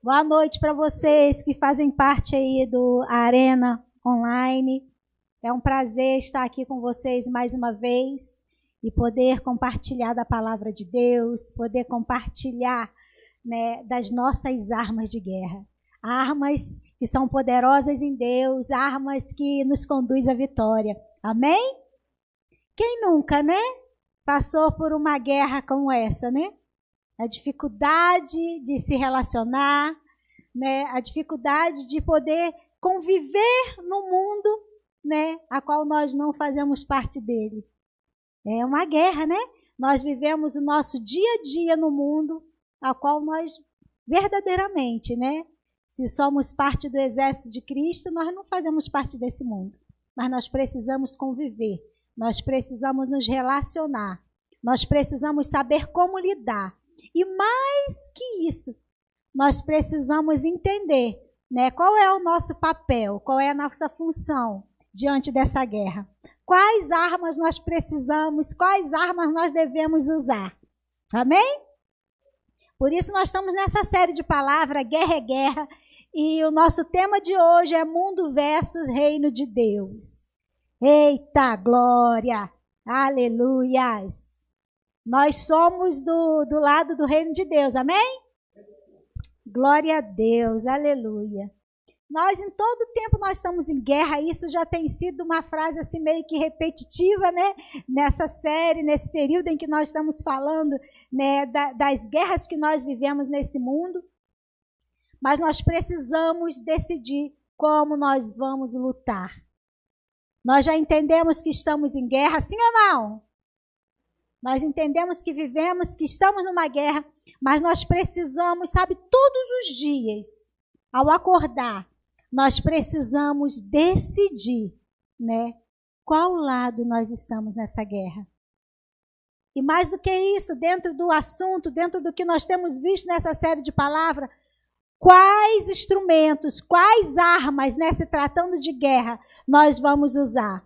Boa noite para vocês que fazem parte aí do Arena Online. É um prazer estar aqui com vocês mais uma vez e poder compartilhar da palavra de Deus, poder compartilhar, né, das nossas armas de guerra. Armas que são poderosas em Deus, armas que nos conduzem à vitória. Amém? Quem nunca, né, passou por uma guerra como essa, né? A dificuldade de se relacionar, né? A dificuldade de poder conviver no mundo, né, a qual nós não fazemos parte dele. É uma guerra, né? Nós vivemos o nosso dia a dia no mundo, a qual nós verdadeiramente, né? Se somos parte do exército de Cristo, nós não fazemos parte desse mundo. Mas nós precisamos conviver, nós precisamos nos relacionar, nós precisamos saber como lidar. E mais que isso, nós precisamos entender, né, qual é o nosso papel, qual é a nossa função diante dessa guerra. Quais armas nós precisamos, quais armas nós devemos usar. Amém? Por isso nós estamos nessa série de palavras, Guerra é Guerra, e o nosso tema de hoje é Mundo versus Reino de Deus. Eita glória! Aleluias! Nós somos do lado do reino de Deus, amém? Glória a Deus, aleluia. Nós, em todo tempo, nós estamos em guerra. Isso já tem sido uma frase assim meio que repetitiva, né? Nessa série, nesse período em que nós estamos falando, né, das guerras que nós vivemos nesse mundo. Mas nós precisamos decidir como nós vamos lutar. Nós já entendemos que estamos em guerra, sim ou não? Nós entendemos que vivemos, que estamos numa guerra, mas nós precisamos, sabe, todos os dias, ao acordar, nós precisamos decidir, né, qual lado nós estamos nessa guerra. E mais do que isso, dentro do assunto, dentro do que nós temos visto nessa série de palavras, quais instrumentos, quais armas, né, se tratando de guerra, nós vamos usar.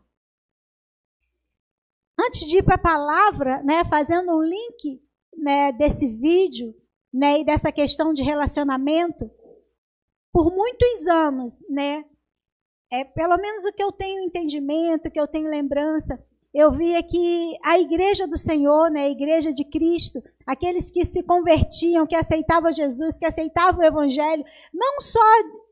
Antes de ir para a palavra, né, fazendo um link, né, desse vídeo, né, e dessa questão de relacionamento, por muitos anos, né, pelo menos o que eu tenho entendimento, que eu tenho lembrança, eu via que a igreja do Senhor, né, a igreja de Cristo, aqueles que se convertiam, que aceitavam Jesus, que aceitavam o Evangelho, não só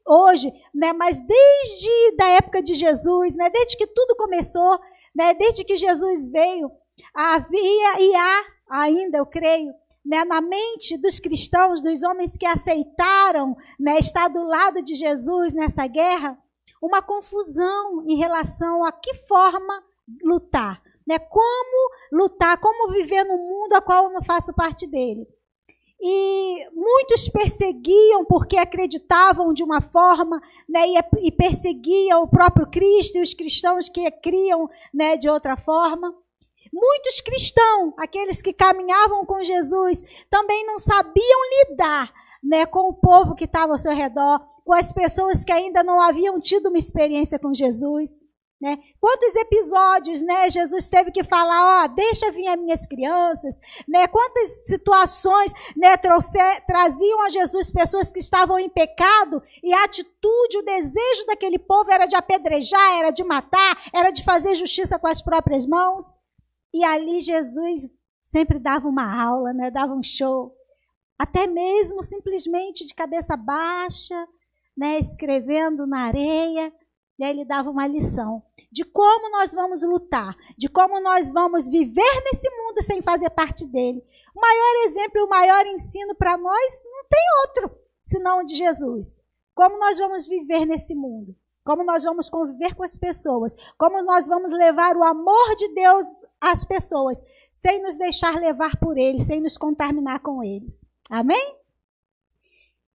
hoje, né, mas desde a época de Jesus, né, desde que tudo começou, né, desde que Jesus veio, havia e há ainda, eu creio, né, na mente dos cristãos, dos homens que aceitaram, né, estar do lado de Jesus nessa guerra, uma confusão em relação a que forma lutar, né, como lutar, como viver no mundo a qual eu não faço parte dele. E muitos perseguiam porque acreditavam de uma forma, né, e perseguiam o próprio Cristo e os cristãos que criam, né, de outra forma. Muitos cristãos, aqueles que caminhavam com Jesus, também não sabiam lidar, né, com o povo que estava ao seu redor, com as pessoas que ainda não haviam tido uma experiência com Jesus. Né? Quantos episódios, né, Jesus teve que falar, deixa vir as minhas crianças, né? Quantas situações, né, traziam a Jesus pessoas que estavam em pecado e a atitude, o desejo daquele povo era de apedrejar, era de matar, era de fazer justiça com as próprias mãos. E ali Jesus sempre dava uma aula, né, dava um show, até mesmo simplesmente de cabeça baixa, né, escrevendo na areia. E aí ele dava uma lição de como nós vamos lutar, de como nós vamos viver nesse mundo sem fazer parte dele. O maior exemplo e o maior ensino para nós não tem outro, senão o de Jesus. Como nós vamos viver nesse mundo, como nós vamos conviver com as pessoas, como nós vamos levar o amor de Deus às pessoas, sem nos deixar levar por eles, sem nos contaminar com eles. Amém?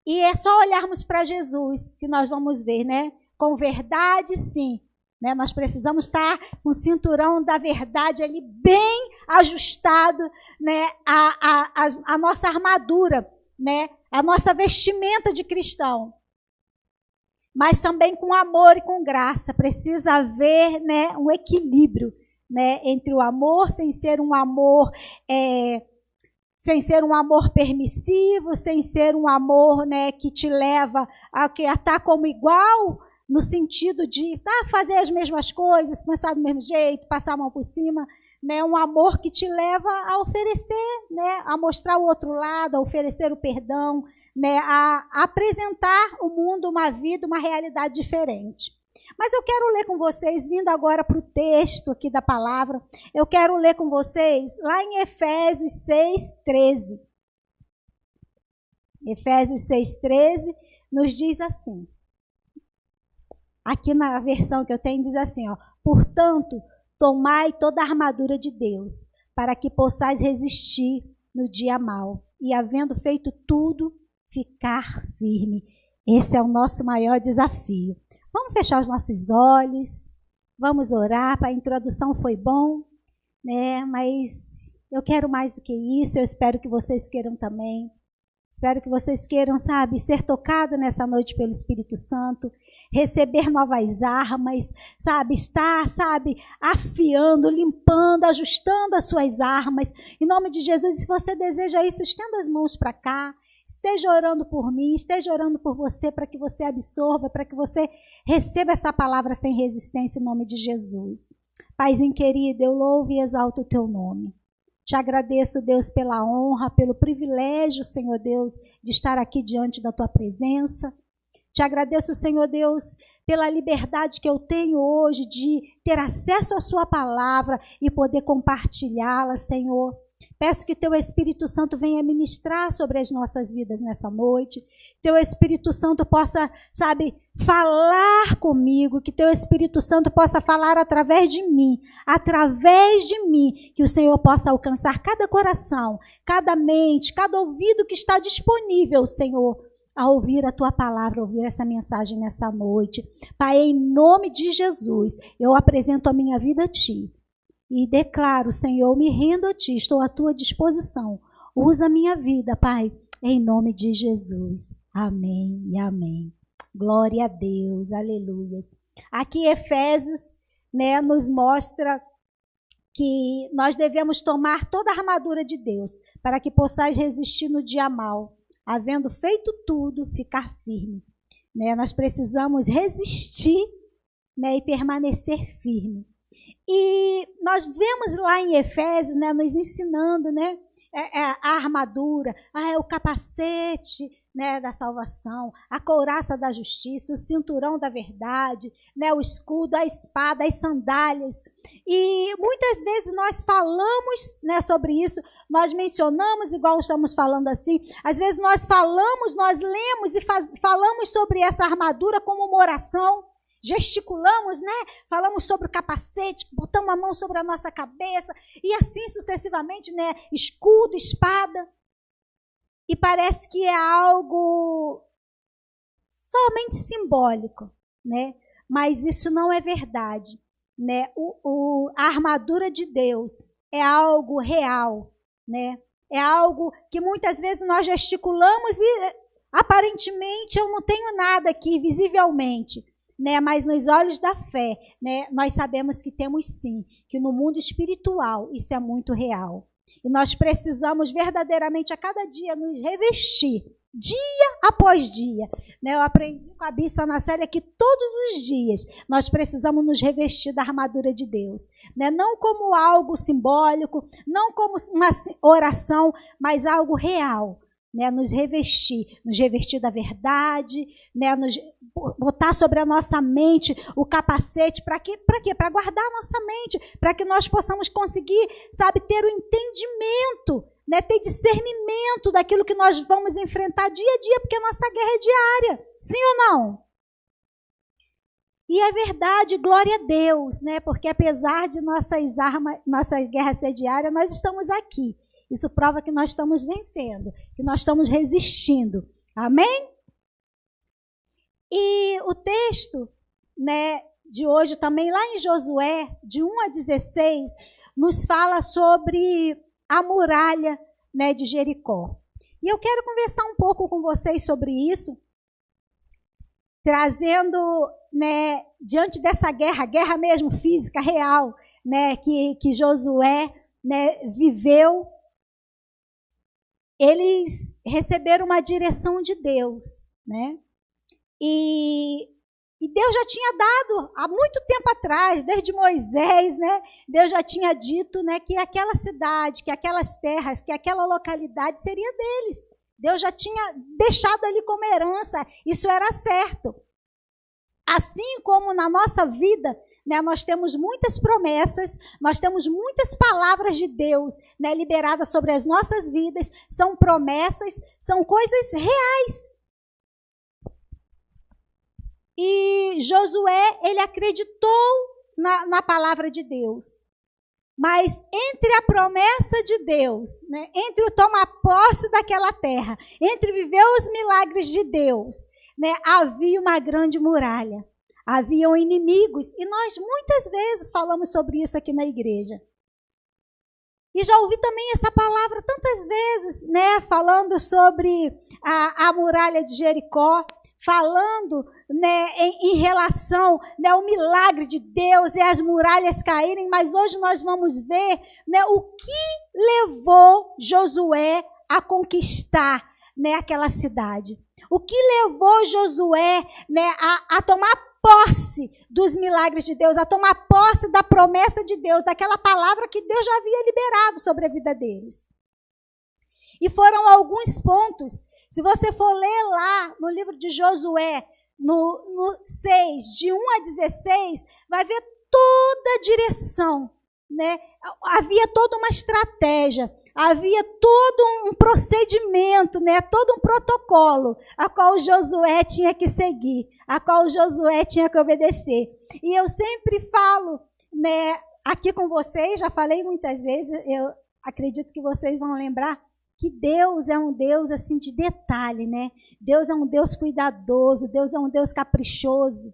E é só olharmos para Jesus que nós vamos ver, né? Com verdade, sim. Né? Nós precisamos estar com o cinturão da verdade ali bem ajustado, né? A nossa armadura, né? A nossa vestimenta de cristão. Mas também com amor e com graça. Precisa haver, né, um equilíbrio, né, entre o amor sem ser um amor sem ser um amor permissivo, sem ser um amor, né, que te leva a estar como igual, no sentido de fazer as mesmas coisas, pensar do mesmo jeito, passar a mão por cima, né, um amor que te leva a oferecer, né, a mostrar o outro lado, a oferecer o perdão, né, a apresentar ao mundo uma vida, uma realidade diferente. Mas eu quero ler com vocês, vindo agora para o texto aqui da palavra, eu quero ler com vocês lá em Efésios 6:13. Efésios 6:13 nos diz assim. Aqui na versão que eu tenho diz assim, ó: portanto, tomai toda a armadura de Deus, para que possais resistir no dia mau, e havendo feito tudo, ficar firme. Esse é o nosso maior desafio. Vamos fechar os nossos olhos, vamos orar. A introdução foi bom, né? Mas eu quero mais do que isso, eu espero que vocês queiram também. Espero que vocês queiram, sabe, ser tocados nessa noite pelo Espírito Santo, receber novas armas, sabe, estar, sabe, afiando, limpando, ajustando as suas armas. Em nome de Jesus, se você deseja isso, estenda as mãos para cá. Esteja orando por mim, esteja orando por você, para que você absorva, para que você receba essa palavra sem resistência, em nome de Jesus. Paizinho querido, eu louvo e exalto o teu nome. Te agradeço, Deus, pela honra, pelo privilégio, Senhor Deus, de estar aqui diante da tua presença. Te agradeço, Senhor Deus, pela liberdade que eu tenho hoje de ter acesso à sua palavra e poder compartilhá-la, Senhor. Peço que teu Espírito Santo venha ministrar sobre as nossas vidas nessa noite. Teu Espírito Santo possa, sabe, falar comigo. Que teu Espírito Santo possa falar através de mim. Através de mim. Que o Senhor possa alcançar cada coração, cada mente, cada ouvido que está disponível, Senhor, a ouvir a tua palavra, a ouvir essa mensagem nessa noite. Pai, em nome de Jesus, eu apresento a minha vida a ti. E declaro, Senhor, me rendo a ti, estou à tua disposição. Usa a minha vida, Pai, em nome de Jesus. Amém e amém. Glória a Deus, aleluias. Aqui Efésios, né, nos mostra que nós devemos tomar toda a armadura de Deus para que possais resistir no dia mau. Havendo feito tudo, ficar firme. Né, nós precisamos resistir, né, e permanecer firme. E nós vemos lá em Efésios, né, nos ensinando, né, a armadura, o capacete, né, da salvação, a couraça da justiça, o cinturão da verdade, né, o escudo, a espada, as sandálias. E muitas vezes nós falamos, né, sobre isso, nós mencionamos, igual estamos falando assim, às vezes nós falamos, nós lemos e falamos sobre essa armadura como uma oração. Gesticulamos, né? Falamos sobre o capacete, botamos a mão sobre a nossa cabeça e assim sucessivamente, né? Escudo, espada. E parece que é algo somente simbólico, né? Mas isso não é verdade, né? A armadura de Deus é algo real, né? É algo que muitas vezes nós gesticulamos e aparentemente eu não tenho nada aqui visivelmente. Né, mas nos olhos da fé, né, nós sabemos que temos sim, que no mundo espiritual isso é muito real. E nós precisamos verdadeiramente a cada dia nos revestir, dia após dia. Né, eu aprendi com a Bispa Nacélia que todos os dias nós precisamos nos revestir da armadura de Deus. Né, não como algo simbólico, não como uma oração, mas algo real. Né, nos revestir da verdade, né, botar sobre a nossa mente o capacete, para quê? Para guardar a nossa mente, para que nós possamos conseguir, sabe, ter o entendimento, né, ter discernimento daquilo que nós vamos enfrentar dia a dia, porque a nossa guerra é diária, sim ou não? E é verdade, glória a Deus, né, porque apesar de nossas armas, nossa guerra ser diária, nós estamos aqui. Isso prova que nós estamos vencendo, que nós estamos resistindo. Amém? E o texto, né, de hoje também, lá em Josué, de 1 a 16, nos fala sobre a muralha, né, de Jericó. E eu quero conversar um pouco com vocês sobre isso, trazendo, né, diante dessa guerra mesmo física, real, né, que Josué, né, viveu. eles receberam uma direção de Deus, né? E Deus já tinha dado, há muito tempo atrás, desde Moisés, né? Deus já tinha dito, né, que aquela cidade, que aquelas terras, que aquela localidade seria deles. Deus já tinha deixado ali como herança, isso era certo. Assim como na nossa vida, né, nós temos muitas promessas, nós temos muitas palavras de Deus, né, liberadas sobre as nossas vidas, são promessas, são coisas reais. E Josué, ele acreditou na palavra de Deus. Mas entre a promessa de Deus, né, entre o tomar posse daquela terra, entre viver os milagres de Deus, né, havia uma grande muralha. Haviam inimigos. E nós muitas vezes falamos sobre isso aqui na igreja. E já ouvi também essa palavra tantas vezes, né, falando sobre a muralha de Jericó, falando, né, em relação, né, ao milagre de Deus e as muralhas caírem, mas hoje nós vamos ver, né, o que levou Josué a conquistar, né, aquela cidade. O que levou Josué, né, a tomar posse dos milagres de Deus, a tomar posse da promessa de Deus, daquela palavra que Deus já havia liberado sobre a vida deles. E foram alguns pontos. Se você for ler lá no livro de Josué, no 6, de 1 a 16, vai ver toda a direção, né? Havia toda uma estratégia, havia todo um procedimento, né? Todo um protocolo a qual Josué tinha que seguir, a qual Josué tinha que obedecer. E eu sempre falo, né, aqui com vocês, já falei muitas vezes, eu acredito que vocês vão lembrar, que Deus é um Deus assim de detalhe, né? Deus é um Deus cuidadoso, Deus é um Deus caprichoso.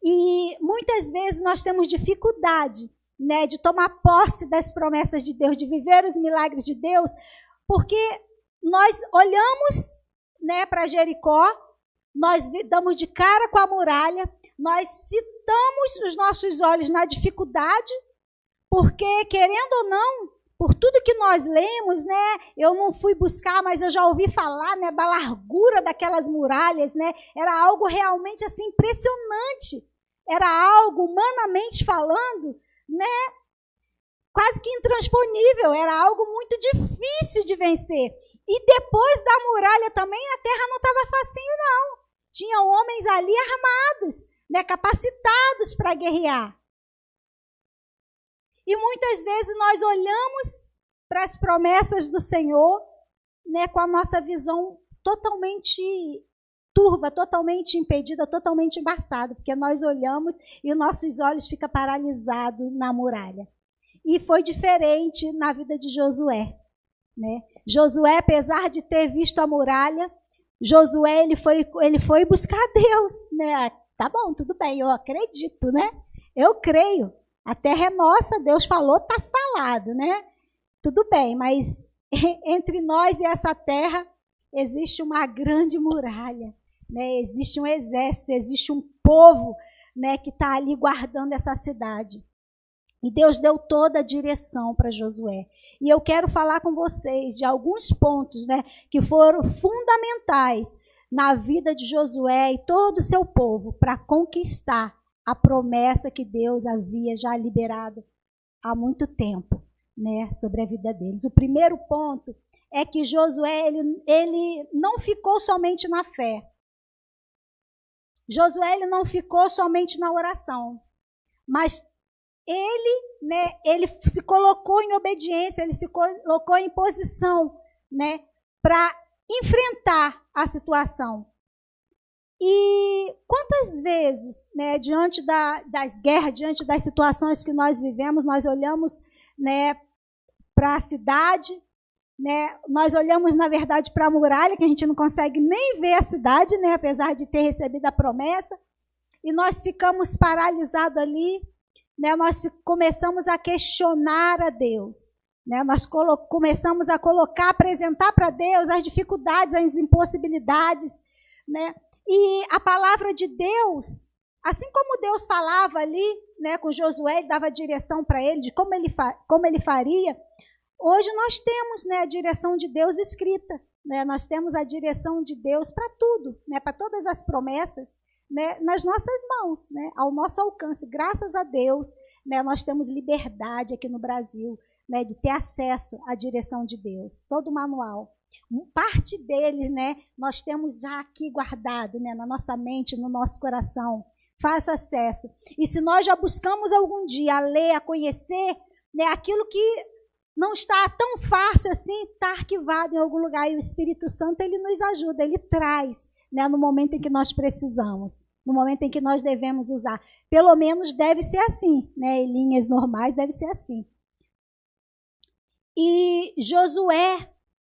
E muitas vezes nós temos dificuldade, né, de tomar posse das promessas de Deus, de viver os milagres de Deus, porque nós olhamos, né, para Jericó, nós damos de cara com a muralha, nós fitamos os nossos olhos na dificuldade, porque, querendo ou não, por tudo que nós lemos, né, eu não fui buscar, mas eu já ouvi falar, né, da largura daquelas muralhas, né, era algo realmente assim impressionante, era algo humanamente falando, né, quase que intransponível, era algo muito difícil de vencer. E depois da muralha também a terra não estava facinho não, tinha homens ali armados, né, capacitados para guerrear. E muitas vezes nós olhamos para as promessas do Senhor, né, com a nossa visão totalmente turva, totalmente impedida, totalmente embaçada, porque nós olhamos e os nossos olhos ficam paralisados na muralha. E foi diferente na vida de Josué, né? Josué, apesar de ter visto a muralha, Josué ele foi buscar Deus, né? Tá bom, tudo bem, eu acredito, né? Eu creio. A terra é nossa, Deus falou, está falado, né? Tudo bem, mas entre nós e essa terra existe uma grande muralha, né? Existe um exército, existe um povo, né, que está ali guardando essa cidade. E Deus deu toda a direção para Josué. E eu quero falar com vocês de alguns pontos, né, que foram fundamentais na vida de Josué e todo o seu povo para conquistar a promessa que Deus havia já liberado há muito tempo, né, sobre a vida deles. O primeiro ponto é que Josué ele não ficou somente na fé. Josué ele não ficou somente na oração, mas ele se colocou em obediência, ele se colocou em posição, né, para enfrentar a situação. E quantas vezes, né, diante das guerras, diante das situações que nós vivemos, nós olhamos, né, para a cidade, né, nós olhamos, na verdade, para a muralha, que a gente não consegue nem ver a cidade, né, apesar de ter recebido a promessa, e nós ficamos paralisados ali, né, nós começamos a questionar a Deus, né, nós começamos a apresentar para Deus as dificuldades, as impossibilidades, né. E a palavra de Deus, assim como Deus falava ali, né, com Josué, ele dava direção para ele de como ele faria, Hoje nós temos, né, a direção de Deus escrita, né? Nós temos a direção de Deus para tudo, né, para todas as promessas, né, nas nossas mãos, né, ao nosso alcance. Graças a Deus, né, nós temos liberdade aqui no Brasil, né, de ter acesso à direção de Deus. Todo o manual, parte dele, né, nós temos já aqui guardado, né, na nossa mente, no nosso coração. Fácil acesso. E se nós já buscamos algum dia a ler, a conhecer, né, aquilo que não está tão fácil assim, está arquivado em algum lugar. E o Espírito Santo, ele nos ajuda, ele traz, né, no momento em que nós precisamos, no momento em que nós devemos usar. Pelo menos deve ser assim, né, em linhas normais deve ser assim. E Josué,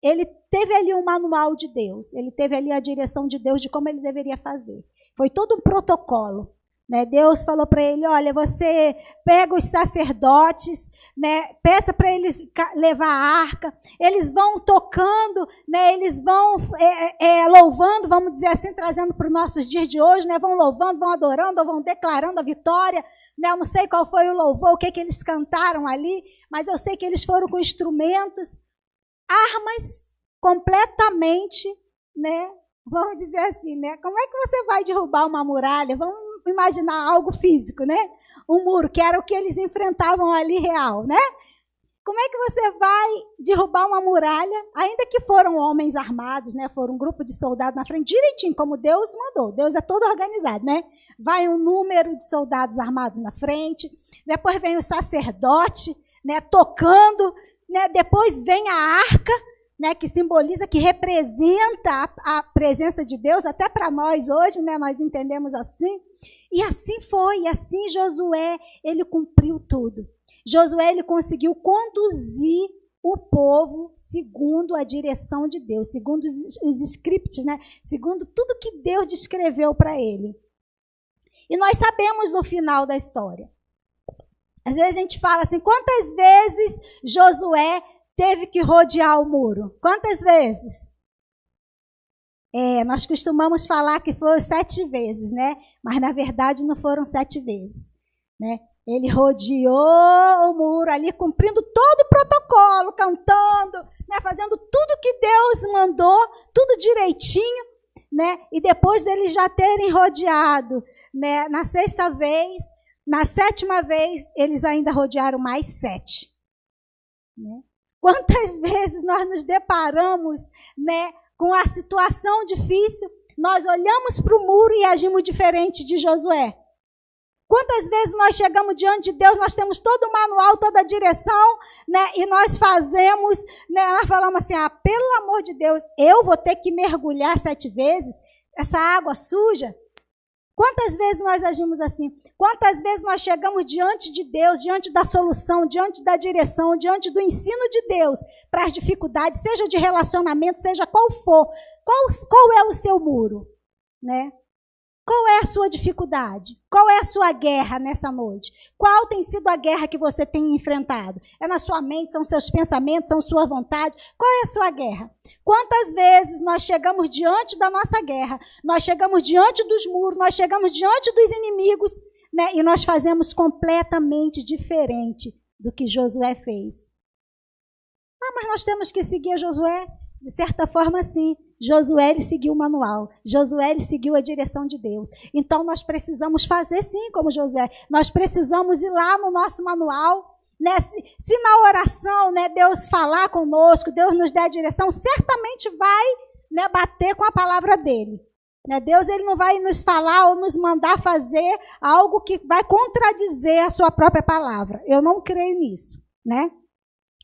ele teve ali um manual de Deus, ele teve ali a direção de Deus de como ele deveria fazer. Foi todo um protocolo, né? Deus falou para ele, olha, você pega os sacerdotes, né? Peça para eles levar a arca, eles vão tocando, né? Eles vão louvando, vamos dizer assim, trazendo para os nossos dias de hoje, né? Vão louvando, vão adorando, vão declarando a vitória, né? Eu não sei qual foi o louvor, o que eles cantaram ali, mas eu sei que eles foram com instrumentos, armas completamente, né? Vamos dizer assim, né? Como é que você vai derrubar uma muralha? Vamos imaginar algo físico, né? Um muro, que era o que eles enfrentavam ali real, né? Como é que você vai derrubar uma muralha, ainda que foram homens armados, né? Foram um grupo de soldados na frente, direitinho, como Deus mandou. Deus é todo organizado, né? Vai um número de soldados armados na frente, depois vem o sacerdote, né? Tocando, né? Depois vem a arca, né, que simboliza, que representa a presença de Deus, até para nós hoje, né, nós entendemos assim. E assim foi, e assim Josué, ele cumpriu tudo. Josué, ele conseguiu conduzir o povo segundo a direção de Deus, segundo os scripts, né, segundo tudo que Deus descreveu para ele. E nós sabemos no final da história. Às vezes a gente fala assim, quantas vezes Josué teve que rodear o muro? Quantas vezes? Nós costumamos falar que foram 7 vezes, né? Mas na verdade não foram 7 vezes, né? Ele rodeou o muro ali, cumprindo todo o protocolo, cantando, né? Fazendo tudo que Deus mandou, tudo direitinho, né? E depois deles já terem rodeado, né? Na 6ª vez, na 7ª vez, eles ainda rodearam mais 7, né? Quantas vezes nós nos deparamos, né, com a situação difícil, nós olhamos para o muro e agimos diferente de Josué? Quantas vezes nós chegamos diante de Deus, nós temos todo o manual, toda a direção, né, e nós fazemos, né, nós falamos assim, pelo amor de Deus, eu vou ter que mergulhar 7 vezes, essa água suja? Quantas vezes nós agimos assim? Quantas vezes nós chegamos diante de Deus, diante da solução, diante da direção, diante do ensino de Deus para as dificuldades, seja de relacionamento, seja qual for. Qual é o seu muro, né? Qual é a sua dificuldade? Qual é a sua guerra nessa noite? Qual tem sido a guerra que você tem enfrentado? É na sua mente, são seus pensamentos, são sua vontade? Qual é a sua guerra? Quantas vezes nós chegamos diante da nossa guerra, nós chegamos diante dos muros, nós chegamos diante dos inimigos, né, e nós fazemos completamente diferente do que Josué fez? Mas nós temos que seguir Josué? De certa forma, sim. Josué, ele seguiu o manual. Josué, ele seguiu a direção de Deus. Então, nós precisamos fazer, sim, como Josué. Nós precisamos ir lá no nosso manual, né? Se na oração, né, Deus falar conosco, Deus nos der a direção, certamente vai, né, bater com a palavra dele. Né? Deus, ele não vai nos falar ou nos mandar fazer algo que vai contradizer a sua própria palavra. Eu não creio nisso, né?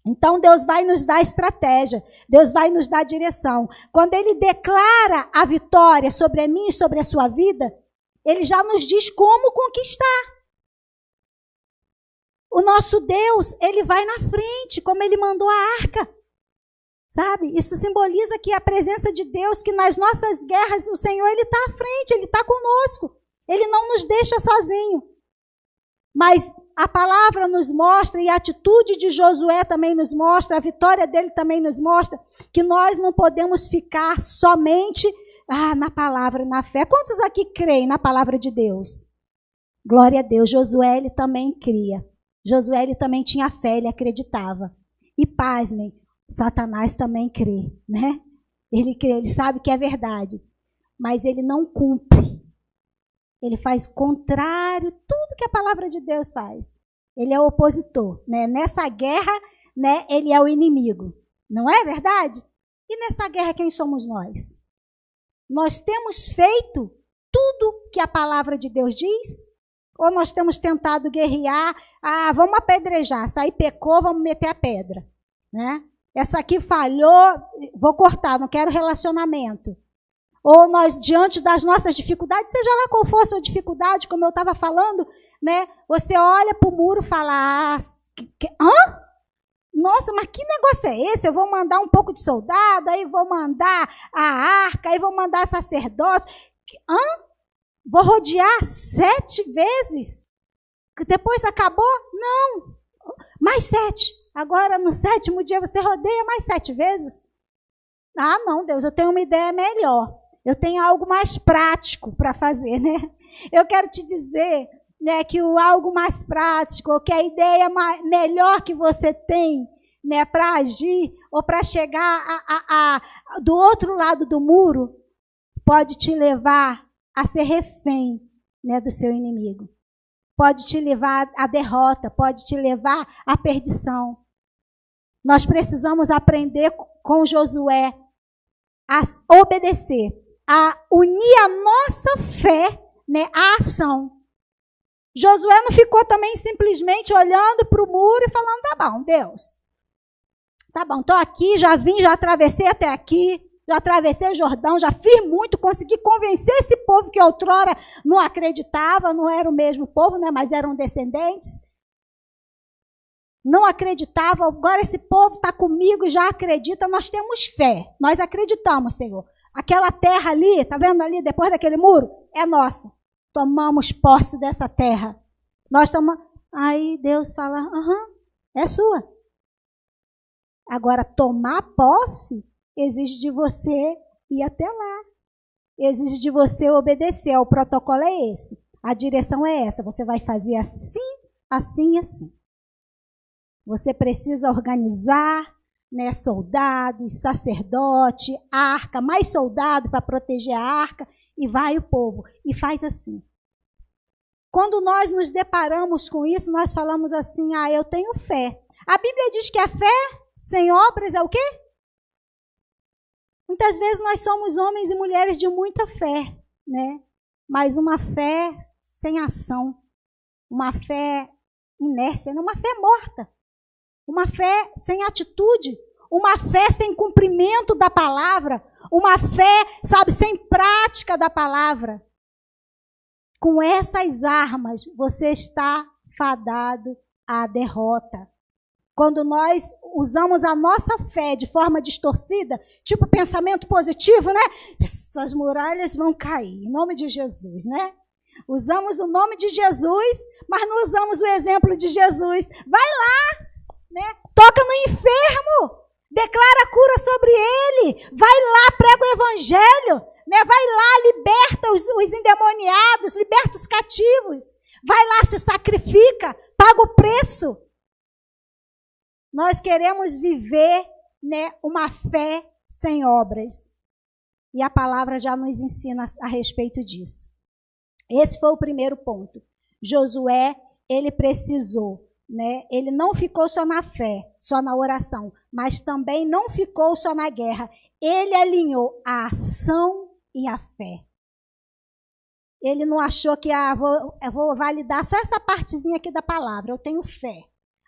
Então, Deus vai nos dar estratégia, Deus vai nos dar direção. Quando Ele declara a vitória sobre a minha e sobre a sua vida, Ele já nos diz como conquistar. O nosso Deus, Ele vai na frente, como Ele mandou a arca. Sabe? Isso simboliza que a presença de Deus, que nas nossas guerras, o Senhor, Ele está à frente, Ele está conosco. Ele não nos deixa sozinho. Mas a palavra nos mostra, e a atitude de Josué também nos mostra, a vitória dele também nos mostra, que nós não podemos ficar somente na palavra, na fé. Quantos aqui creem na palavra de Deus? Glória a Deus. Josué, ele também cria. Josué, ele também tinha fé, ele acreditava. E pasmem, Satanás também crê, né? Ele crê, ele sabe que é verdade, mas ele não cumpre. Ele faz contrário tudo que a palavra de Deus faz. Ele é o opositor, né? Nessa guerra, né, ele é o inimigo. Não é verdade? E nessa guerra quem somos nós? Nós temos feito tudo que a palavra de Deus diz? Ou nós temos tentado guerrear? Ah, vamos apedrejar. Essa aí pecou, vamos meter a pedra, né? Essa aqui falhou, vou cortar, não quero relacionamento. Ou nós, diante das nossas dificuldades, seja lá qual for a sua dificuldade, como eu estava falando, né? Você olha para o muro e fala, hã? Nossa, mas que negócio é esse? Eu vou mandar um pouco de soldado, aí vou mandar a arca, aí vou mandar sacerdote. Hã? Vou rodear 7 vezes? Depois acabou? Não. Mais 7. Agora, no 7º dia, você rodeia mais 7 vezes? Ah, não, Deus, eu tenho uma ideia melhor. Eu tenho algo mais prático para fazer, né? Eu quero te dizer, né, que o algo mais prático, ou que a ideia melhor que você tem, né, para agir, ou para chegar do outro lado do muro, pode te levar a ser refém, né, do seu inimigo. Pode te levar à derrota, pode te levar à perdição. Nós precisamos aprender com Josué a obedecer, a unir a nossa fé, né, à ação. Josué não ficou também simplesmente olhando para o muro e falando, tá bom, Deus. Tá bom, estou aqui, já vim, já atravessei até aqui, já atravessei o Jordão, já fiz muito, consegui convencer esse povo que outrora não acreditava, não era o mesmo povo, né, mas eram descendentes. Não acreditava, agora esse povo está comigo, já acredita, nós temos fé, nós acreditamos, Senhor. Aquela terra ali, está vendo ali, depois daquele muro? É nossa. Tomamos posse dessa terra. Nós tomamos. Aí Deus fala, é sua. Agora, tomar posse exige de você ir até lá. Exige de você obedecer. O protocolo é esse. A direção é essa. Você vai fazer assim, assim e assim. Você precisa organizar, né, soldados, sacerdote, arca, mais soldado para proteger a arca, e vai o povo, e faz assim. Quando nós nos deparamos com isso, nós falamos assim, eu tenho fé. A Bíblia diz que a fé sem obras é o quê? Muitas vezes nós somos homens e mulheres de muita fé, né? Mas uma fé sem ação, uma fé inércia, uma fé morta. Uma fé sem atitude, uma fé sem cumprimento da palavra, uma fé, sabe, sem prática da palavra. Com essas armas, você está fadado à derrota. Quando nós usamos a nossa fé de forma distorcida, tipo pensamento positivo, né? Essas muralhas vão cair, em nome de Jesus, né? Usamos o nome de Jesus, mas não usamos o exemplo de Jesus. Vai lá! Né? Toca no enfermo, declara a cura sobre ele, vai lá, prega o evangelho, né? Vai lá, liberta os endemoniados, liberta os cativos, vai lá, se sacrifica, paga o preço. Nós queremos viver, né, uma fé sem obras, e a palavra já nos ensina a respeito disso. Esse foi o primeiro ponto. Josué, ele precisou, né? Ele não ficou só na fé, só na oração, mas também não ficou só na guerra. Ele alinhou a ação e a fé. Ele não achou que eu vou validar só essa partezinha aqui da palavra. Eu tenho fé.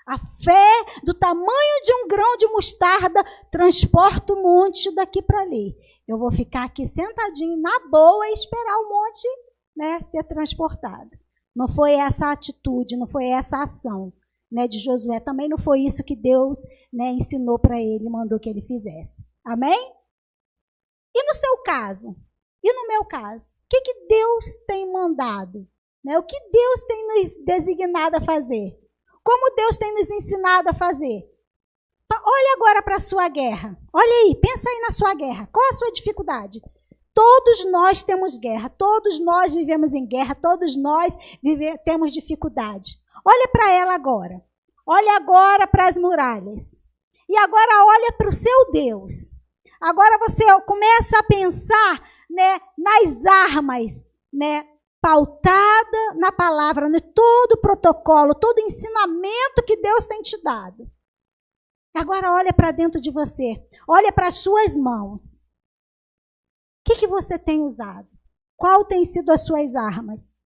A fé do tamanho de um grão de mostarda transporta o monte daqui para ali. Eu vou ficar aqui sentadinho na boa e esperar o monte, né, ser transportado. Não foi essa a atitude, não foi essa a ação, né, de Josué. Também não foi isso que Deus, né, ensinou para ele, mandou que ele fizesse. Amém? E no seu caso? E no meu caso? O que Deus tem mandado? Né? O que Deus tem nos designado a fazer? Como Deus tem nos ensinado a fazer? Olha agora para a sua guerra. Olha aí, pensa aí na sua guerra. Qual é a sua dificuldade? Todos nós temos guerra, todos nós vivemos em guerra, todos nós temos dificuldade. Olha para ela agora. Olha agora para as muralhas. E agora olha para o seu Deus. Agora você começa a pensar, né, nas armas, né, pautada na palavra, no todo o protocolo, todo o ensinamento que Deus tem te dado. Agora olha para dentro de você, olha para as suas mãos. O que você tem usado? Qual tem sido as suas armas?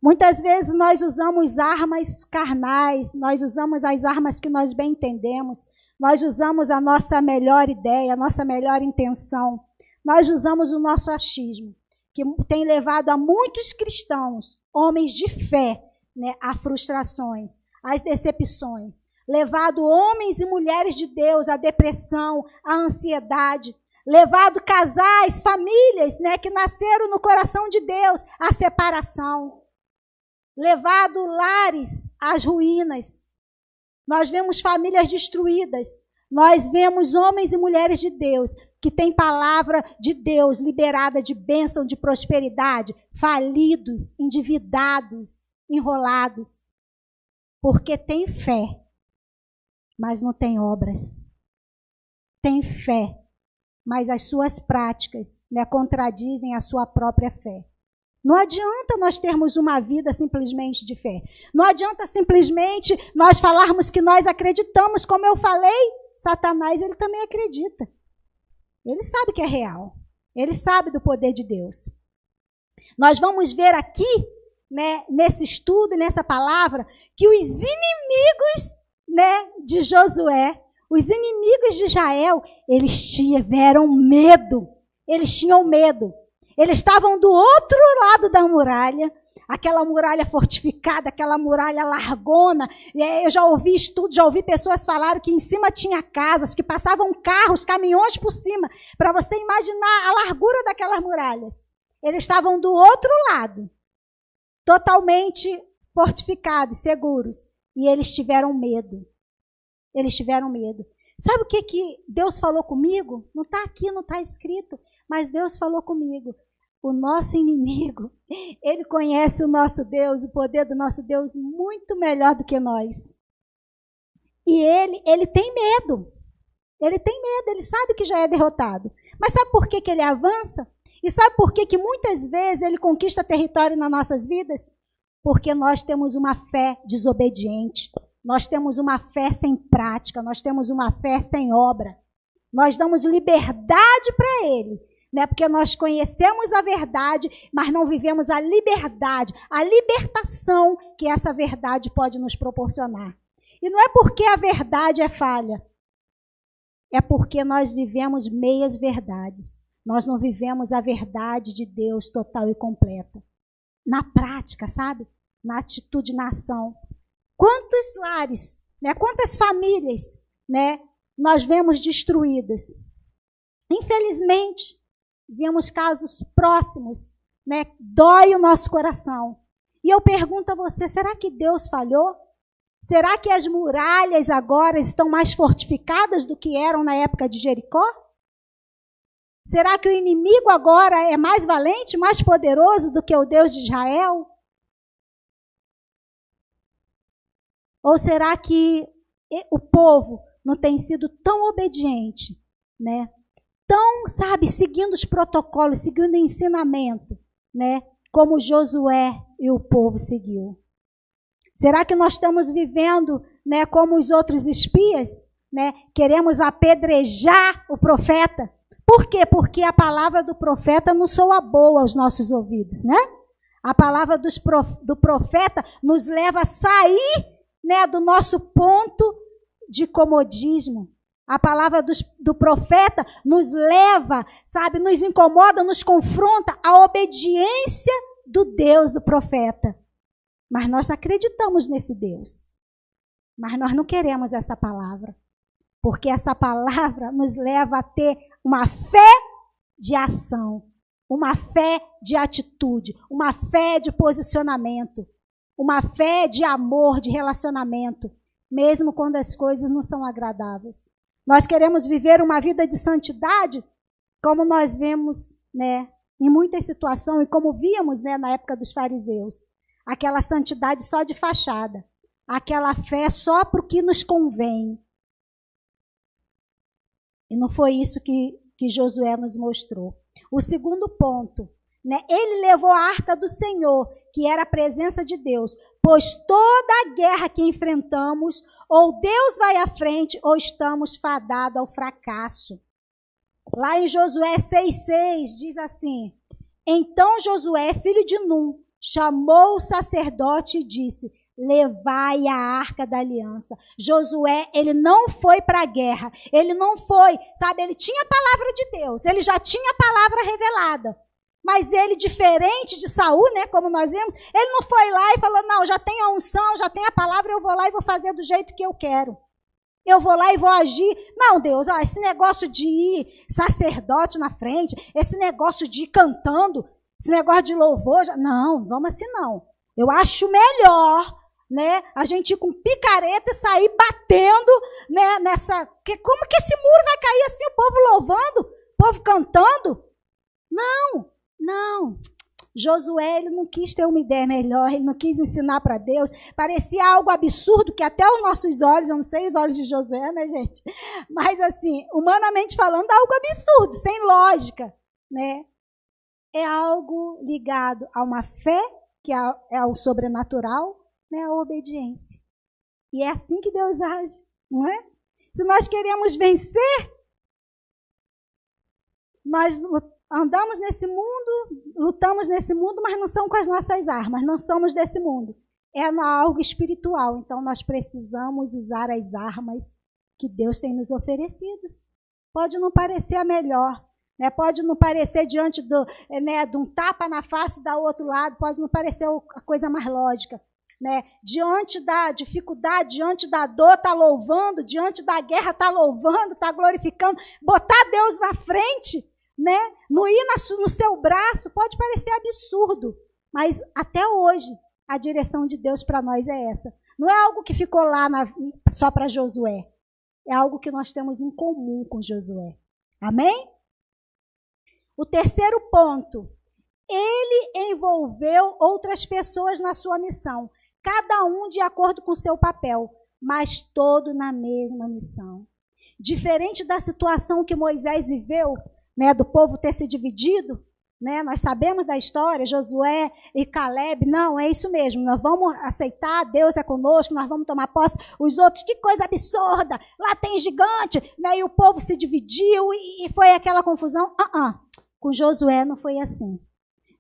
Muitas vezes nós usamos armas carnais, nós usamos as armas que nós bem entendemos, nós usamos a nossa melhor ideia, a nossa melhor intenção, nós usamos o nosso achismo, que tem levado a muitos cristãos, homens de fé, né, a frustrações, às decepções, levado homens e mulheres de Deus à depressão, à ansiedade, levado casais, famílias, né, que nasceram no coração de Deus, à separação, levado lares às ruínas. Nós vemos famílias destruídas, nós vemos homens e mulheres de Deus que têm palavra de Deus liberada de bênção, de prosperidade, falidos, endividados, enrolados, porque tem fé, mas não tem obras. Tem fé, mas as suas práticas, né, contradizem a sua própria fé. Não adianta nós termos uma vida simplesmente de fé. Não adianta simplesmente nós falarmos que nós acreditamos. Como eu falei, Satanás, ele também acredita. Ele sabe que é real. Ele sabe do poder de Deus. Nós vamos ver aqui, né, nesse estudo, nessa palavra, que os inimigos, né, de Josué, os inimigos de Israel, eles tiveram medo. Eles tinham medo. Eles estavam do outro lado da muralha, aquela muralha fortificada, aquela muralha largona. Eu já ouvi estudos, já ouvi pessoas falarem que em cima tinha casas, que passavam carros, caminhões por cima, para você imaginar a largura daquelas muralhas. Eles estavam do outro lado, totalmente fortificados, seguros, e eles tiveram medo. Eles tiveram medo. Sabe o que Deus falou comigo? Não está aqui, não está escrito, mas Deus falou comigo. O nosso inimigo, ele conhece o nosso Deus, o poder do nosso Deus muito melhor do que nós. E ele tem medo. Ele tem medo, ele sabe que já é derrotado. Mas sabe por que ele avança? E sabe por que muitas vezes ele conquista território nas nossas vidas? Porque nós temos uma fé desobediente. Nós temos uma fé sem prática, nós temos uma fé sem obra. Nós damos liberdade para ele, né? Porque nós conhecemos a verdade, mas não vivemos a liberdade, a libertação que essa verdade pode nos proporcionar. E não é porque a verdade é falha, é porque nós vivemos meias verdades. Nós não vivemos a verdade de Deus total e completa. Na prática, sabe? Na atitude, na ação. Quantos lares, né? Quantas famílias, né, nós vemos destruídas? Infelizmente, vemos casos próximos, né? Dói o nosso coração. E eu pergunto a você, será que Deus falhou? Será que as muralhas agora estão mais fortificadas do que eram na época de Jericó? Será que o inimigo agora é mais valente, mais poderoso do que o Deus de Israel? Ou será que o povo não tem sido tão obediente, né? Tão, sabe, seguindo os protocolos, seguindo o ensinamento, né? Como Josué e o povo seguiu. Será que nós estamos vivendo, né, como os outros espias, né? Queremos apedrejar o profeta? Por quê? Porque a palavra do profeta não soa boa aos nossos ouvidos, né? A palavra do profeta nos leva a sair, né, do nosso ponto de comodismo. A palavra do profeta nos leva, sabe, nos incomoda, nos confronta à obediência do Deus do profeta. Mas nós acreditamos nesse Deus. Mas nós não queremos essa palavra. Porque essa palavra nos leva a ter uma fé de ação, uma fé de atitude, uma fé de posicionamento. Uma fé de amor, de relacionamento, mesmo quando as coisas não são agradáveis. Nós queremos viver uma vida de santidade, como nós vemos, né, em muitas situações, e como víamos, né, na época dos fariseus. Aquela santidade só de fachada. aquela fé só para o que nos convém. E não foi isso que Josué nos mostrou. O segundo ponto, né? Ele levou a arca do Senhor, que era a presença de Deus, pois toda a guerra que enfrentamos, ou Deus vai à frente, ou estamos fadados ao fracasso. Lá em Josué 6,6 diz assim: então Josué, filho de Num, chamou o sacerdote e disse: levai a arca da aliança. Josué, ele não foi para a guerra, ele não foi, sabe, ele tinha a palavra de Deus, ele já tinha a palavra revelada, mas ele, diferente de Saul, né, como nós vimos, ele não foi lá e falou: não, já tenho a unção, já tenho a palavra, eu vou lá e vou fazer do jeito que eu quero. Eu vou lá e vou agir. Não, Deus, esse negócio de ir sacerdote na frente, esse negócio de ir cantando, esse negócio de louvor, não, vamos assim não. Eu acho melhor, né, a gente ir com picareta e sair batendo, né, nessa... Como que esse muro vai cair assim, o povo louvando, o povo cantando? Não. Josué, ele não quis ter uma ideia melhor, ele não quis ensinar para Deus. Parecia algo absurdo que até os nossos olhos, eu não sei os olhos de Josué, né, gente? Mas assim, humanamente falando, é algo absurdo, sem lógica, né? É algo ligado a uma fé, que é ao sobrenatural, né, a obediência. E é assim que Deus age, não é? Se nós queremos vencer, nós andamos nesse mundo, lutamos nesse mundo, mas não são com as nossas armas, não somos desse mundo. É algo espiritual, então nós precisamos usar as armas que Deus tem nos oferecido. Pode não parecer a melhor, né? Pode não parecer diante de um tapa na face do outro lado, pode não parecer a coisa mais lógica. Né? Diante da dificuldade, diante da dor, está louvando, diante da guerra, está louvando, está glorificando. Botar Deus na frente, né? Não ir no seu braço, pode parecer absurdo, mas até hoje a direção de Deus para nós é essa. Não é algo que ficou lá só para Josué, é algo que nós temos em comum com Josué. Amém? O terceiro ponto, ele envolveu outras pessoas na sua missão, cada um de acordo com seu papel, mas todo na mesma missão. Diferente da situação que Moisés viveu, né, do povo ter se dividido, né, nós sabemos da história, Josué e Caleb, não, é isso mesmo, nós vamos aceitar, Deus é conosco, nós vamos tomar posse, os outros, que coisa absurda, lá tem gigante, né, e o povo se dividiu e foi aquela confusão. Com Josué não foi assim.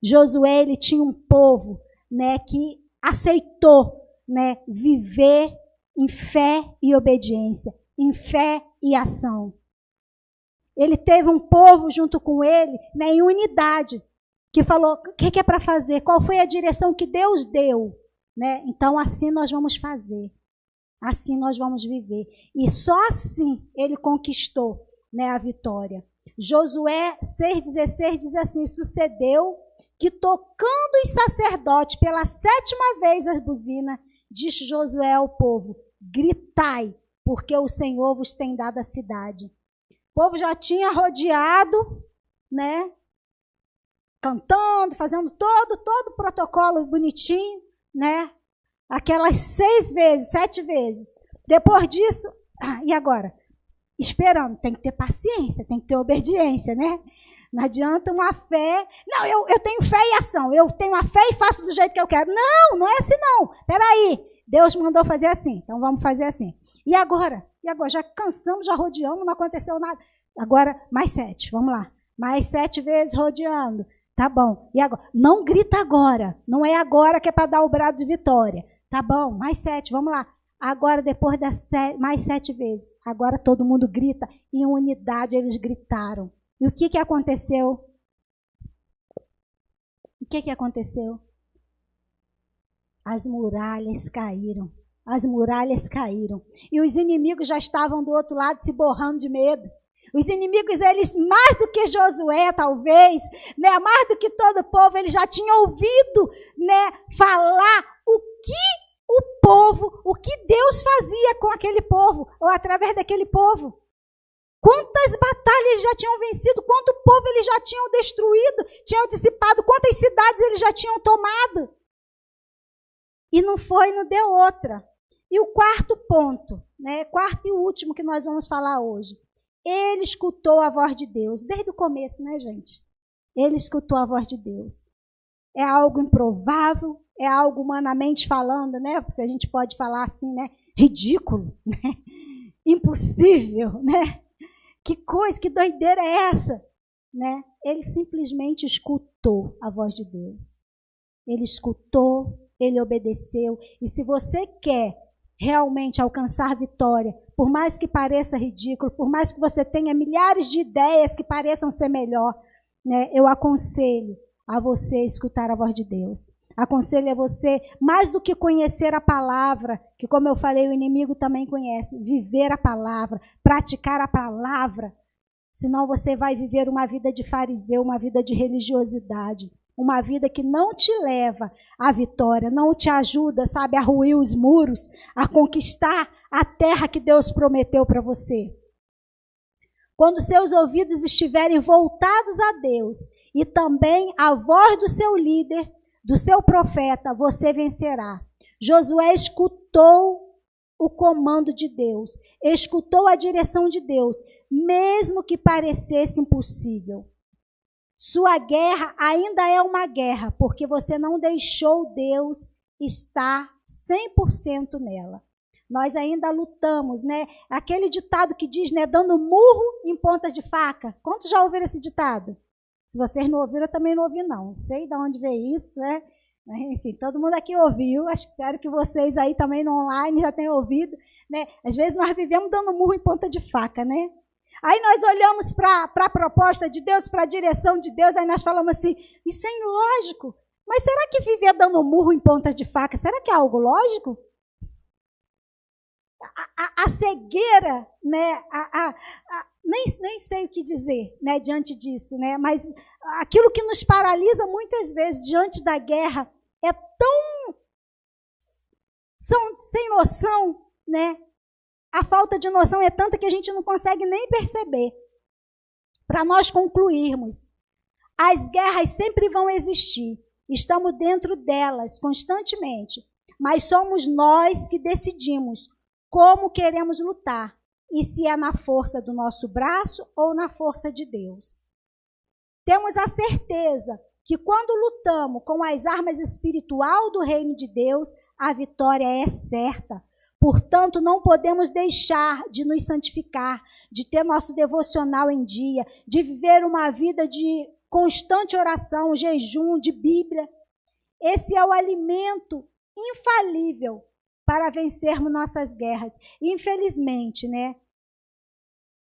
Josué, ele tinha um povo, né, que aceitou, né, viver em fé e obediência, em fé e ação. Ele teve um povo junto com ele, né, em unidade, que falou o que é para fazer, qual foi a direção que Deus deu. Né? Então, assim nós vamos fazer, assim nós vamos viver. E só assim ele conquistou, né, a vitória. Josué 6,16 diz assim: sucedeu que tocando os sacerdotes pela 7ª vez as buzinas, disse Josué ao povo: gritai, porque o Senhor vos tem dado a cidade. O povo já tinha rodeado, né, cantando, fazendo todo o protocolo bonitinho, né, aquelas 7 vezes. Depois disso, e agora? Esperando, tem que ter paciência, tem que ter obediência, né? Não adianta uma fé, não, eu tenho fé e ação, eu tenho a fé e faço do jeito que eu quero. Não é assim não, peraí, Deus mandou fazer assim, então vamos fazer assim. E agora? Já cansamos, já rodeamos, não aconteceu nada. Agora, mais 7, vamos lá. Mais 7 vezes rodeando, tá bom. E agora? Não grita agora, não é agora que é para dar o brado de vitória. Tá bom, mais 7, vamos lá. Agora, depois das mais 7 vezes, agora todo mundo grita, em unidade eles gritaram. E o que aconteceu? O que aconteceu? As muralhas caíram. As muralhas caíram. E os inimigos já estavam do outro lado se borrando de medo. Os inimigos, eles, mais do que Josué, talvez, né, mais do que todo o povo, eles já tinham ouvido, né, falar o que Deus fazia com aquele povo, ou através daquele povo. Quantas batalhas eles já tinham vencido, quanto povo eles já tinham destruído, tinham dissipado, quantas cidades eles já tinham tomado. E não deu outra. E o quarto ponto, né, quarto e último que nós vamos falar hoje. Ele escutou a voz de Deus, desde o começo, né, gente? Ele escutou a voz de Deus. É algo improvável, é algo humanamente falando, né? Se a gente pode falar assim, né? Ridículo, né? Impossível, né? Que coisa, que doideira é essa? Né? Ele simplesmente escutou a voz de Deus. Ele escutou, ele obedeceu. E se você quer realmente alcançar vitória, por mais que pareça ridículo, por mais que você tenha milhares de ideias que pareçam ser melhor, né, eu aconselho a você escutar a voz de Deus. Aconselho a você, mais do que conhecer a palavra, que como eu falei, o inimigo também conhece, viver a palavra, praticar a palavra, senão você vai viver uma vida de fariseu, uma vida de religiosidade, uma vida que não te leva à vitória, não te ajuda, sabe, a ruir os muros, a conquistar a terra que Deus prometeu para você. Quando seus ouvidos estiverem voltados a Deus e também a voz do seu líder, do seu profeta, você vencerá. Josué escutou o comando de Deus, escutou a direção de Deus, mesmo que parecesse impossível. Sua guerra ainda é uma guerra, porque você não deixou Deus estar 100% nela. Nós ainda lutamos, né? Aquele ditado que diz, né, dando murro em pontas de faca. Quantos já ouviram esse ditado? Se vocês não ouviram, eu também não ouvi, não. Não sei de onde veio isso, né? Enfim, todo mundo aqui ouviu. Espero que vocês aí também no online já tenham ouvido, né? Às vezes nós vivemos dando murro em ponta de faca, né? Aí nós olhamos para a proposta de Deus, para a direção de Deus, aí nós falamos assim, isso é ilógico. Mas será que viver dando murro em pontas de faca, será que é algo lógico? A cegueira, né? Nem sei o que dizer, né, diante disso, né? Mas aquilo que nos paralisa muitas vezes diante da guerra é tão sem noção, né? A falta de noção é tanta que a gente não consegue nem perceber. Para nós concluirmos, as guerras sempre vão existir, estamos dentro delas constantemente, mas somos nós que decidimos como queremos lutar. E se é na força do nosso braço ou na força de Deus. Temos a certeza que quando lutamos com as armas espirituais do reino de Deus, a vitória é certa. Portanto, não podemos deixar de nos santificar, de ter nosso devocional em dia, de viver uma vida de constante oração, jejum, de Bíblia. Esse é o alimento infalível para vencermos nossas guerras. Infelizmente, né?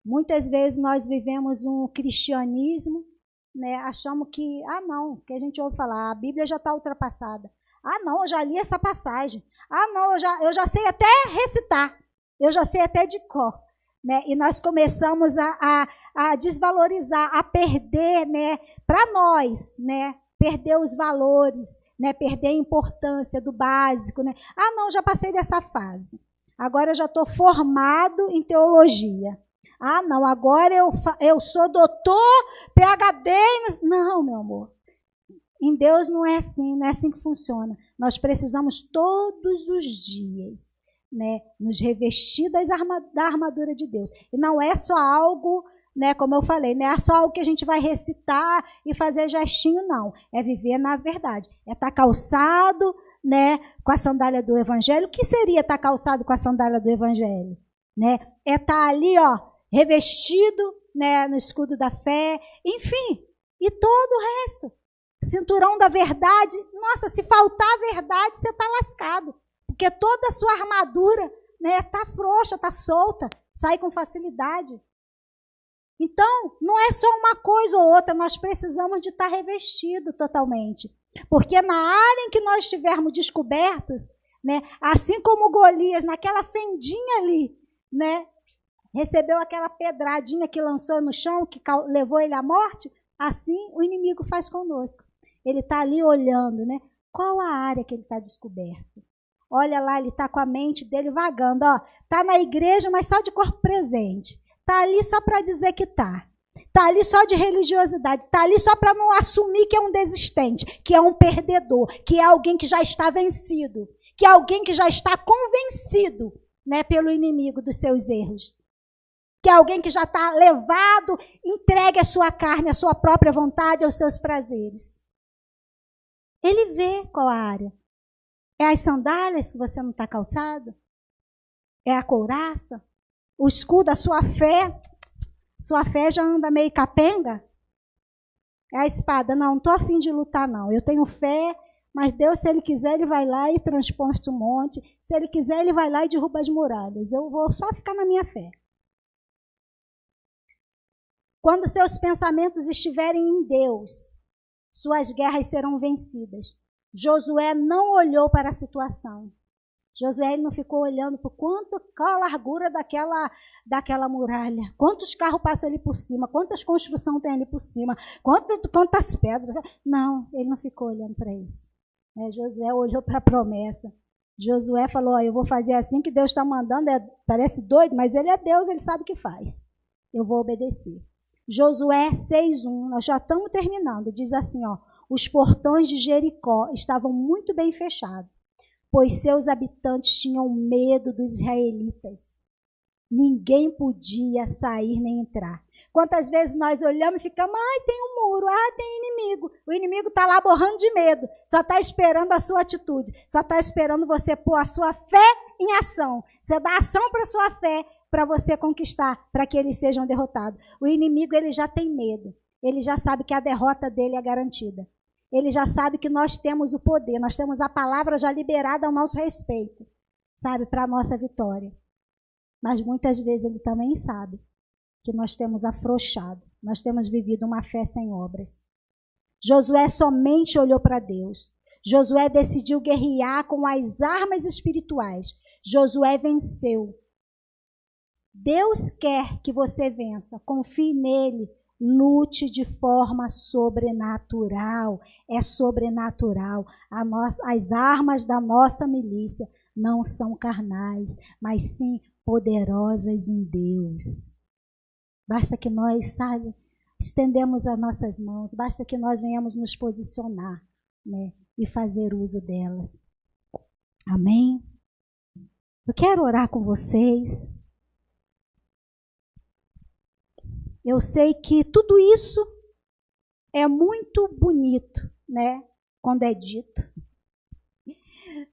Muitas vezes nós vivemos um cristianismo, né? Achamos que, não, que a gente ouve falar, a Bíblia já está ultrapassada. Não, eu já li essa passagem. Não, eu já sei até recitar, eu já sei até de cor. Né? E nós começamos a desvalorizar, a perder, né? Para nós, né? Perder os valores, né? Perder a importância do básico. Né? Não, já passei dessa fase. Agora eu já estou formado em teologia. Não, agora eu sou doutor, PhD. Não, meu amor. Em Deus não é assim que funciona. Nós precisamos todos os dias, né, nos revestir da armadura de Deus. E não é só algo, né, como eu falei, não é só algo que a gente vai recitar e fazer gestinho, não. É viver na verdade. É estar calçado, né, com a sandália do Evangelho. O que seria estar calçado com a sandália do Evangelho? Né? É estar ali, ó, revestido, né, no escudo da fé, enfim, e todo o resto. Cinturão da verdade. Nossa, se faltar a verdade, você está lascado. Porque toda a sua armadura, né, está frouxa, está solta, sai com facilidade. Então, não é só uma coisa ou outra, nós precisamos de estar revestido totalmente. Porque na área em que nós estivermos descobertos, né, assim como Golias, naquela fendinha ali, né, recebeu aquela pedradinha que lançou no chão, que levou ele à morte, assim o inimigo faz conosco. Ele está ali olhando, né? Qual a área que ele está descoberto? Olha lá, ele está com a mente dele vagando. Está na igreja, mas só de corpo presente. Está ali só para dizer que está. Está ali só de religiosidade. Está ali só para não assumir que é um desistente, que é um perdedor, que é alguém que já está vencido. que alguém que já está convencido, né, pelo inimigo dos seus erros. Que alguém que já está levado, entregue a sua carne, a sua própria vontade, aos seus prazeres. Ele vê qual a área. É as sandálias que você não está calçado? É a couraça? O escudo, a sua fé? Sua fé já anda meio capenga? É a espada? Não estou a fim de lutar, não. Eu tenho fé, mas Deus, se Ele quiser, Ele vai lá e transporta um monte. Se Ele quiser, Ele vai lá e derruba as muralhas. Eu vou só ficar na minha fé. Quando seus pensamentos estiverem em Deus, suas guerras serão vencidas. Josué não olhou para a situação. Josué ele não ficou olhando por qual a largura daquela muralha, quantos carros passam ali por cima, quantas construções tem ali por cima, quantas pedras. Não, ele não ficou olhando para isso. Josué olhou para a promessa. Josué falou, eu vou fazer assim que Deus está mandando, parece doido, mas ele é Deus, ele sabe o que faz. Eu vou obedecer. Josué 6:1, nós já estamos terminando, diz assim, os portões de Jericó estavam muito bem fechados, pois seus habitantes tinham medo dos israelitas. Ninguém podia sair nem entrar. Quantas vezes nós olhamos e ficamos, tem um muro, tem inimigo. O inimigo está lá borrando de medo, só está esperando a sua atitude, só está esperando você pôr a sua fé em ação. Você dá ação para a sua fé, para você conquistar, para que eles sejam derrotados. O inimigo ele já tem medo, ele já sabe que a derrota dele é garantida. Ele já sabe que nós temos o poder, nós temos a palavra já liberada ao nosso respeito, sabe, para a nossa vitória. Mas muitas vezes ele também sabe que nós temos afrouxado, nós temos vivido uma fé sem obras. Josué somente olhou para Deus. Josué decidiu guerrear com as armas espirituais. Josué venceu. Deus quer que você vença, confie nele, lute de forma sobrenatural, é sobrenatural. As armas da nossa milícia não são carnais, mas sim poderosas em Deus. Basta que nós, estendemos as nossas mãos, basta que nós venhamos nos posicionar, né, e fazer uso delas. Amém? Eu quero orar com vocês. Eu sei que tudo isso é muito bonito, né, quando é dito.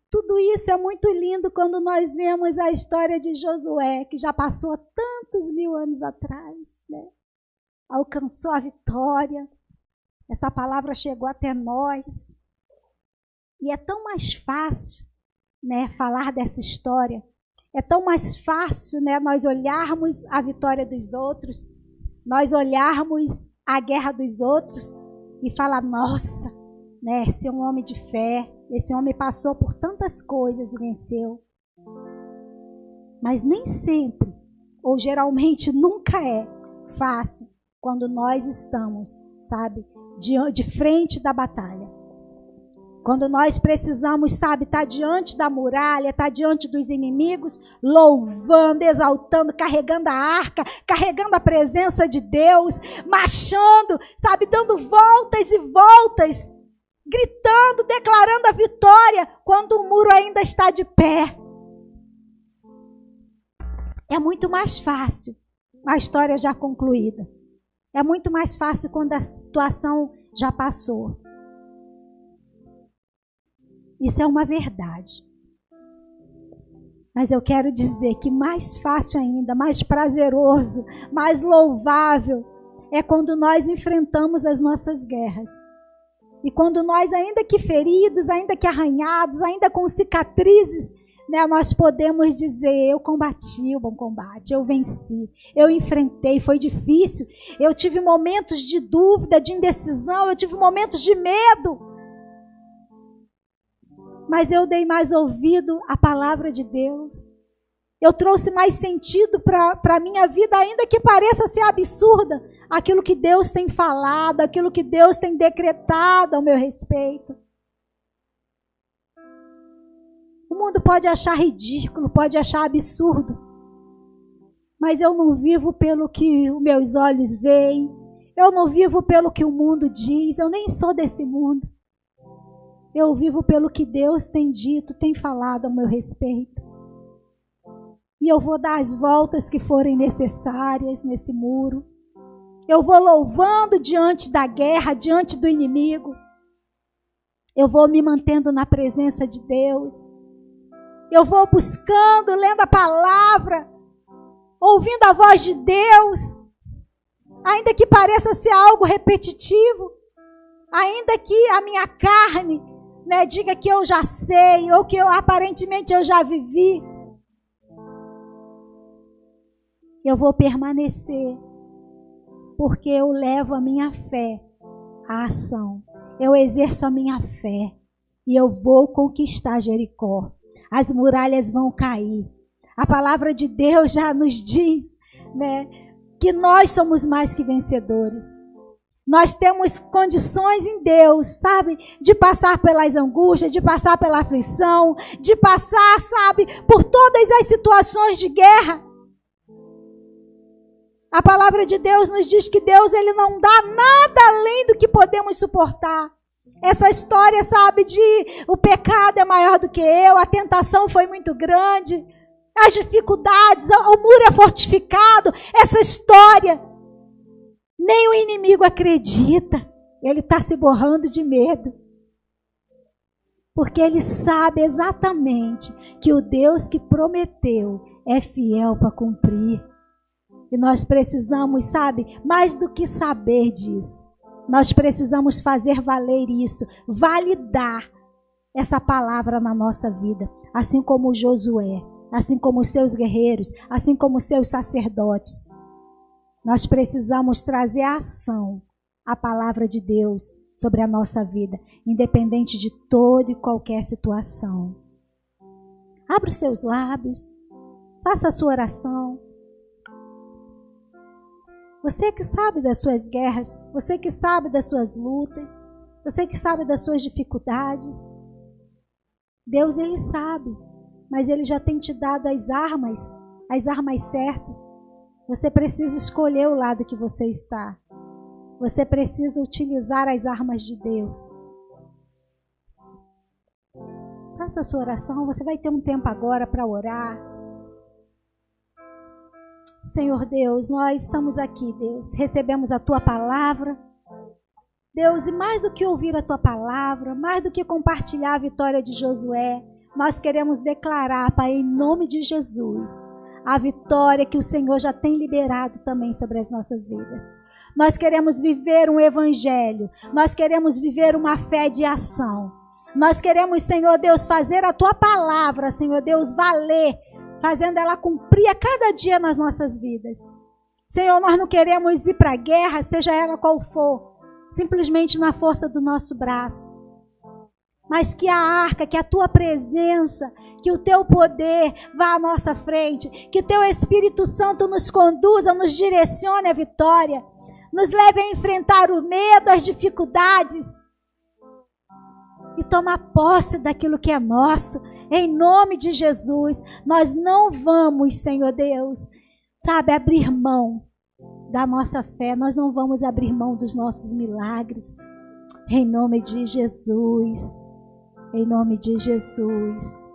Tudo isso é muito lindo quando nós vemos a história de Josué, que já passou tantos mil anos atrás, né? Alcançou a vitória. Essa palavra chegou até nós. E é tão mais fácil, né, falar dessa história. É tão mais fácil, né, nós olharmos a vitória dos outros, nós olharmos a guerra dos outros e falar, nossa, né, esse é um homem de fé, esse homem passou por tantas coisas e venceu. Mas nem sempre, ou geralmente nunca é fácil quando nós estamos, sabe, de frente da batalha. Quando nós precisamos, sabe, estar diante da muralha, estar diante dos inimigos, louvando, exaltando, carregando a arca, carregando a presença de Deus, marchando, sabe, dando voltas e voltas, gritando, declarando a vitória, quando o muro ainda está de pé. É muito mais fácil a história já concluída. É muito mais fácil quando a situação já passou. Isso é uma verdade. Mas eu quero dizer que mais fácil ainda, mais prazeroso, mais louvável é quando nós enfrentamos as nossas guerras. E quando nós, ainda que feridos, ainda que arranhados, ainda com cicatrizes, né, nós podemos dizer, eu combati o bom combate, eu venci, eu enfrentei, foi difícil, eu tive momentos de dúvida, de indecisão, eu tive momentos de medo. Mas eu dei mais ouvido à palavra de Deus. Eu trouxe mais sentido para a minha vida, ainda que pareça ser absurda, aquilo que Deus tem falado, aquilo que Deus tem decretado ao meu respeito. O mundo pode achar ridículo, pode achar absurdo, mas eu não vivo pelo que os meus olhos veem, eu não vivo pelo que o mundo diz, eu nem sou desse mundo. Eu vivo pelo que Deus tem dito, tem falado ao meu respeito. E eu vou dar as voltas que forem necessárias nesse muro. Eu vou louvando diante da guerra, diante do inimigo. Eu vou me mantendo na presença de Deus. Eu vou buscando, lendo a palavra, ouvindo a voz de Deus. Ainda que pareça ser algo repetitivo, ainda que a minha carne, né, diga que eu já sei, ou que aparentemente eu já vivi, eu vou permanecer, porque eu levo a minha fé à ação. Eu exerço a minha fé e eu vou conquistar Jericó. As muralhas vão cair. A palavra de Deus já nos diz, né, que nós somos mais que vencedores. Nós temos condições em Deus, sabe, de passar pelas angústias, de passar pela aflição, de passar, sabe, por todas as situações de guerra. A palavra de Deus nos diz que Deus, ele não dá nada além do que podemos suportar. Essa história, sabe, de o pecado é maior do que eu, a tentação foi muito grande, as dificuldades, o muro é fortificado, essa história, nem o inimigo acredita, ele está se borrando de medo. Porque ele sabe exatamente que o Deus que prometeu é fiel para cumprir. E nós precisamos, sabe, mais do que saber disso, nós precisamos fazer valer isso, validar essa palavra na nossa vida. Assim como Josué, assim como os seus guerreiros, assim como os seus sacerdotes. Nós precisamos trazer à ação a palavra de Deus sobre a nossa vida, independente de toda e qualquer situação. Abra os seus lábios, faça a sua oração. Você que sabe das suas guerras, você que sabe das suas lutas, você que sabe das suas dificuldades. Deus, ele sabe, mas ele já tem te dado as armas certas. Você precisa escolher o lado que você está. Você precisa utilizar as armas de Deus. Faça a sua oração, você vai ter um tempo agora para orar. Senhor Deus, nós estamos aqui, Deus, recebemos a Tua palavra. Deus, e mais do que ouvir a Tua palavra, mais do que compartilhar a vitória de Josué, nós queremos declarar, Pai, em nome de Jesus, a vitória que o Senhor já tem liberado também sobre as nossas vidas. Nós queremos viver um evangelho, nós queremos viver uma fé de ação. Nós queremos, Senhor Deus, fazer a Tua palavra, Senhor Deus, valer, fazendo ela cumprir a cada dia nas nossas vidas. Senhor, nós não queremos ir para a guerra, seja ela qual for, simplesmente na força do nosso braço. Mas que a arca, que a Tua presença, que o Teu poder vá à nossa frente, que Teu Espírito Santo nos conduza, nos direcione à vitória, nos leve a enfrentar o medo, as dificuldades e tomar posse daquilo que é nosso. Em nome de Jesus, nós não vamos, Senhor Deus, sabe, abrir mão da nossa fé, nós não vamos abrir mão dos nossos milagres. Em nome de Jesus, em nome de Jesus.